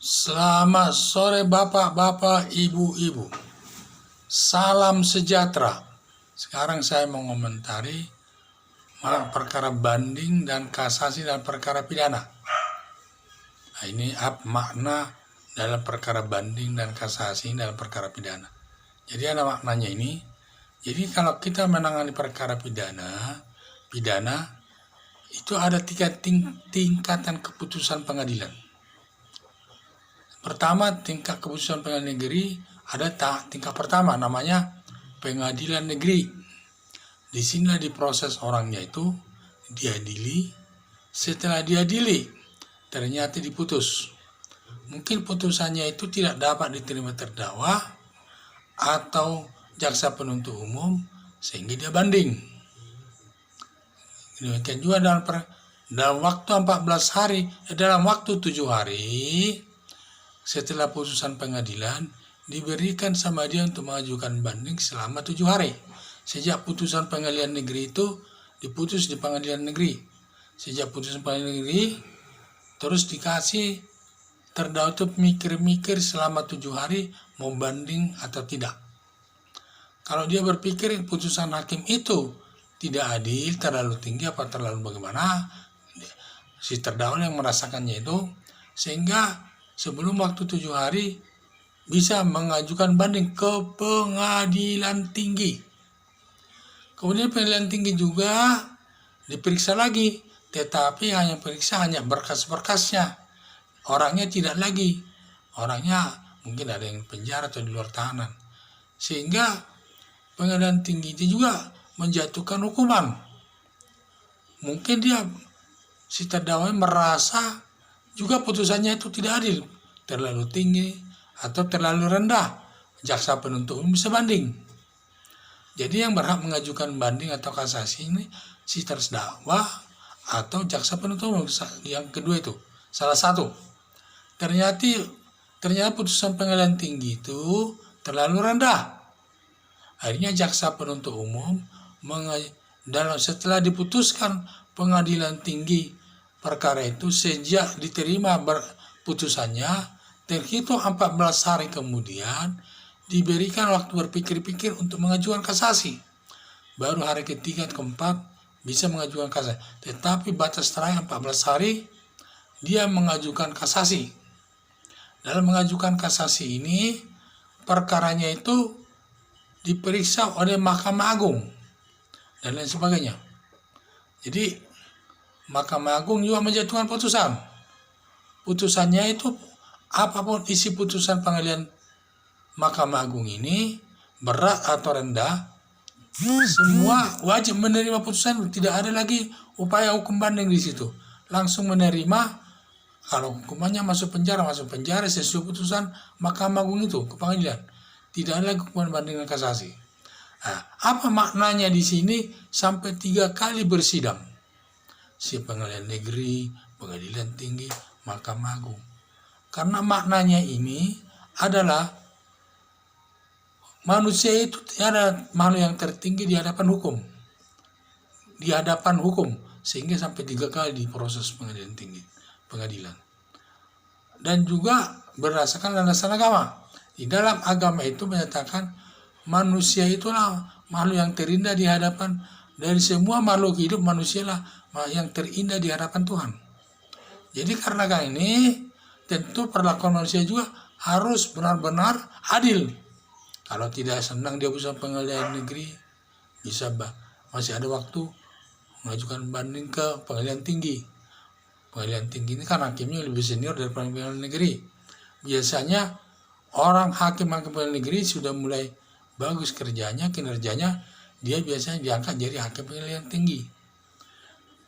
Selamat sore bapak-bapak, ibu-ibu. Salam sejahtera. Sekarang saya mau komentari perkara banding dan kasasi dan perkara pidana. Nah, ini makna dalam perkara banding dan kasasi dalam perkara pidana. Jadi ada maknanya ini. Jadi kalau kita menangani perkara pidana itu ada tiga tingkatan keputusan pengadilan. Pertama, tingkat keputusan pengadilan negeri ada tingkat pertama namanya pengadilan negeri. Di sini diproses orangnya itu diadili. Setelah diadili, ternyata diputus. Mungkin putusannya itu tidak dapat diterima terdakwa atau jaksa penuntut umum sehingga dia banding. Demikian juga dalam waktu 14 hari, dalam waktu 7 hari setelah putusan pengadilan diberikan sama dia untuk mengajukan banding selama 7 hari. Sejak putusan pengadilan negeri itu diputus di pengadilan negeri. Sejak putusan pengadilan negeri terus dikasih terdakwa itu mikir-mikir selama 7 hari mau banding atau tidak. Kalau dia berpikir putusan hakim itu tidak adil, terlalu tinggi apa terlalu bagaimana, si terdakwa yang merasakannya itu, sehingga sebelum waktu 7 hari bisa mengajukan banding ke pengadilan tinggi. Kemudian pengadilan tinggi juga diperiksa lagi, tetapi hanya berkas-berkasnya. Orangnya tidak lagi. Orangnya mungkin ada yang penjara atau di luar tahanan. Sehingga pengadilan tinggi itu juga menjatuhkan hukuman. Mungkin si terdakwa merasa juga putusannya itu tidak adil, terlalu tinggi atau terlalu rendah. Jaksa penuntut umum bisa banding. Jadi yang berhak mengajukan banding atau kasasi ini si terdakwa atau jaksa penuntut umum. Yang kedua itu salah satu. Ternyata putusan pengadilan tinggi itu terlalu rendah. Akhirnya jaksa penuntut umum setelah diputuskan pengadilan tinggi perkara itu, sejak diterima putusannya terhitung 14 hari kemudian diberikan waktu berpikir-pikir untuk mengajukan kasasi. Baru hari ketiga keempat bisa mengajukan kasasi. Tetapi batas terakhir 14 hari dia mengajukan kasasi. Dalam mengajukan kasasi ini perkaranya itu diperiksa oleh Mahkamah Agung dan lain sebagainya. Jadi Mahkamah Agung juga menjatuhkan putusan. Putusannya itu apapun isi putusan pengadilan Mahkamah Agung ini, berat atau rendah, semua wajib menerima putusan. Tidak ada lagi upaya hukum banding di situ. Langsung menerima. Kalau hukumannya masuk penjara sesuai putusan Mahkamah Agung itu ke pengadilan. Tidak ada lagi hukuman banding dan kasasi. Nah, apa maknanya di sini sampai 3 kali bersidang? Si pengadilan negeri, pengadilan tinggi, Mahkamah Agung. Karena maknanya ini adalah manusia itu ada makhluk yang tertinggi di hadapan hukum. Di hadapan hukum. Sehingga sampai 3 kali diproses pengadilan. Dan juga berdasarkan landasan agama. Di dalam agama itu menyatakan manusia itulah makhluk yang terindah di hadapan dari semua makhluk hidup. Manusialah yang terindah di hadapan Tuhan. Jadi karena ini tentu perlakuan manusia juga harus benar-benar adil. Kalau tidak senang dia putusan pengadilan negeri, masih ada waktu mengajukan banding ke pengadilan tinggi. Pengadilan tinggi ini kan hakimnya lebih senior dari pengadilan negeri. Biasanya orang hakim pengadilan negeri sudah mulai bagus kinerjanya, dia biasanya diangkat jadi hakim pengadilan tinggi.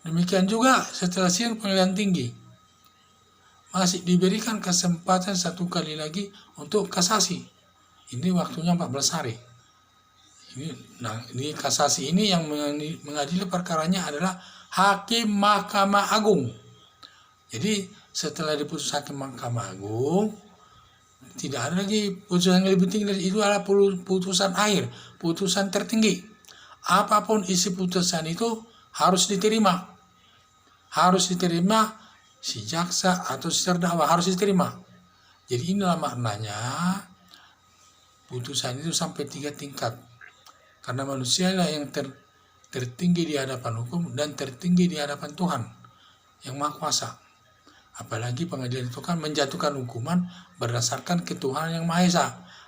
Demikian juga setelah sidang pengadilan tinggi, masih diberikan kesempatan 1 kali lagi untuk kasasi. Ini waktunya 14 hari. Ini kasasi ini yang mengadili perkaranya adalah Hakim Mahkamah Agung. Jadi setelah diputus Hakim Mahkamah Agung, tidak ada lagi putusan yang lebih tinggi dari itu, adalah putusan akhir, putusan tertinggi. Apapun isi putusan itu harus diterima. Si jaksa atau si terdakwa harus diterima. Jadi inilah maknanya putusan itu sampai 3 tingkat. Karena manusia lah yang tertinggi di hadapan hukum dan tertinggi di hadapan Tuhan yang Maha Kuasa. Apalagi pengadilan itu kan menjatuhkan hukuman berdasarkan ketuhanan yang Maha Esa.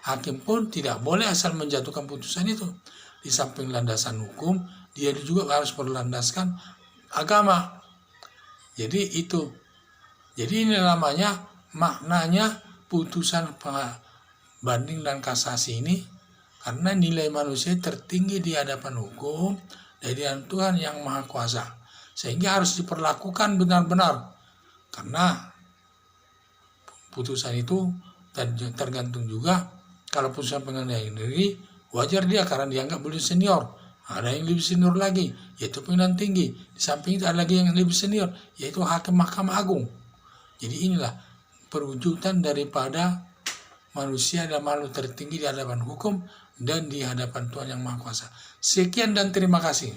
Hakim pun tidak boleh asal menjatuhkan putusan itu. Di samping landasan hukum, dia juga harus berlandaskan agama. Jadi itu. Jadi ini namanya maknanya putusan banding dan kasasi ini, karena nilai manusia tertinggi di hadapan hukum dari Tuhan yang Maha Kuasa, sehingga harus diperlakukan benar-benar. Karena putusan itu tergantung juga, kalau putusan pengadilan negeri wajar dia karena dianggap lebih senior. Ada yang lebih senior lagi, yaitu pimpinan tinggi. Di samping itu ada lagi yang lebih senior, yaitu hakim Mahkamah Agung. Jadi inilah perwujudan daripada manusia dan makhluk tertinggi di hadapan hukum dan di hadapan Tuhan yang Maha Kuasa. Sekian dan terima kasih.